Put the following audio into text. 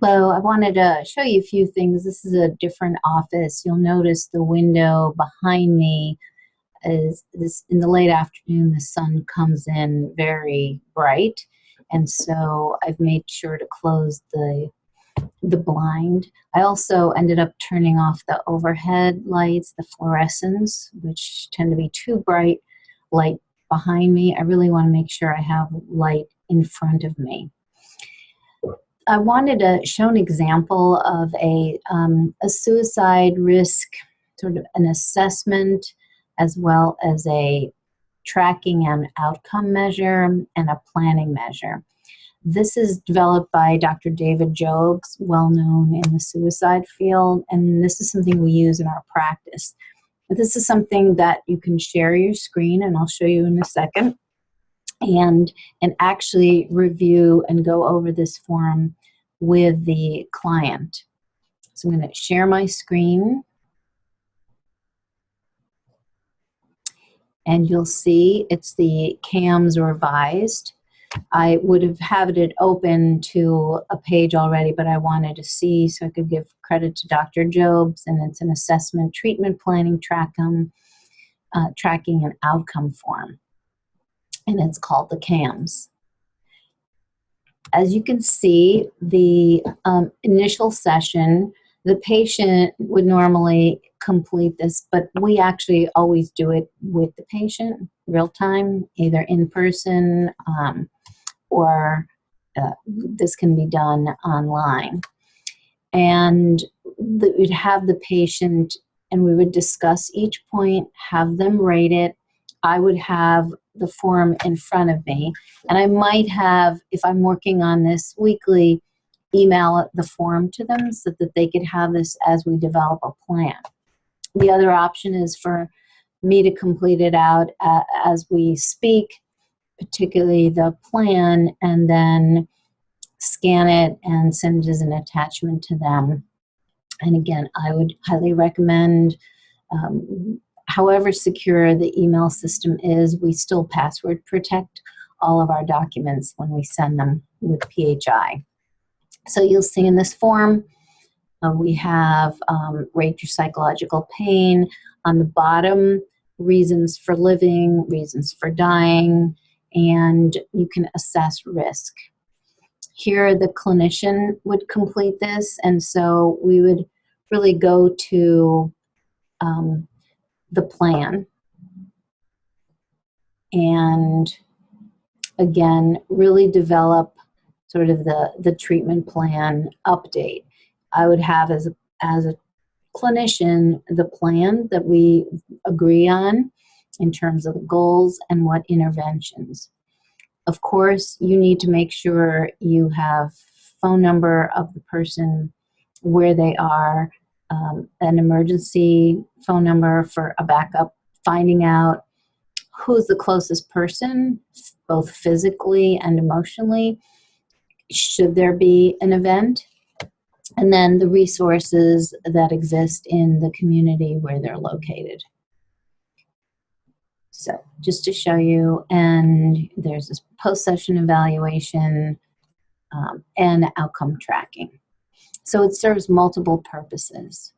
Hello, I wanted to show you a few things. This is a different office. You'll notice the window behind me is this in the late afternoon, the sun comes in very bright. And so I've made sure to close the blind. I also ended up turning off the overhead lights, the fluorescents, which tend to be too bright light behind me. I really want to make sure I have light in front of me. I wanted to show an example of a suicide risk, sort of an assessment, as well as a tracking and outcome measure and a planning measure. This is developed by Dr. David Jobs, well known in the suicide field, and this is something we use in our practice. This is something that you can share your screen, and I'll show you in a second, and actually review and go over this form with the client. So I'm going to share my screen, and you'll see it's the CAMS revised. I would have had it open to a page already, but I wanted to see so I could give credit to Dr. Jobs, and it's an assessment, treatment planning, tracking, and outcome form, and it's called the CAMS. As you can see, the initial session, the patient would normally complete this, but we actually always do it with the patient, real time, either in person or this can be done online. And we'd have the patient, and we would discuss each point, have them rate it. I would have the form in front of me, and I might have, if I'm working on this weekly, email the form to them so that they could have this as we develop a plan. The other option is for me to complete it out as we speak, particularly the plan, and then scan it and send it as an attachment to them. And again, I would highly recommend, however secure the email system is, we still password protect all of our documents when we send them with PHI. So you'll see in this form, we have rate your psychological pain. On the bottom, reasons for living, reasons for dying, and you can assess risk. Here, the clinician would complete this, and so we would really go to the plan, and again, really develop sort of the treatment plan update. I would have as a clinician the plan that we agree on in terms of the goals and what interventions. Of course, you need to make sure you have phone number of the person, where they are, an emergency phone number for a backup, finding out who's the closest person, both physically and emotionally, should there be an event, and then the resources that exist in the community where they're located. So just to show you, and there's this post-session evaluation and outcome tracking. So it serves multiple purposes.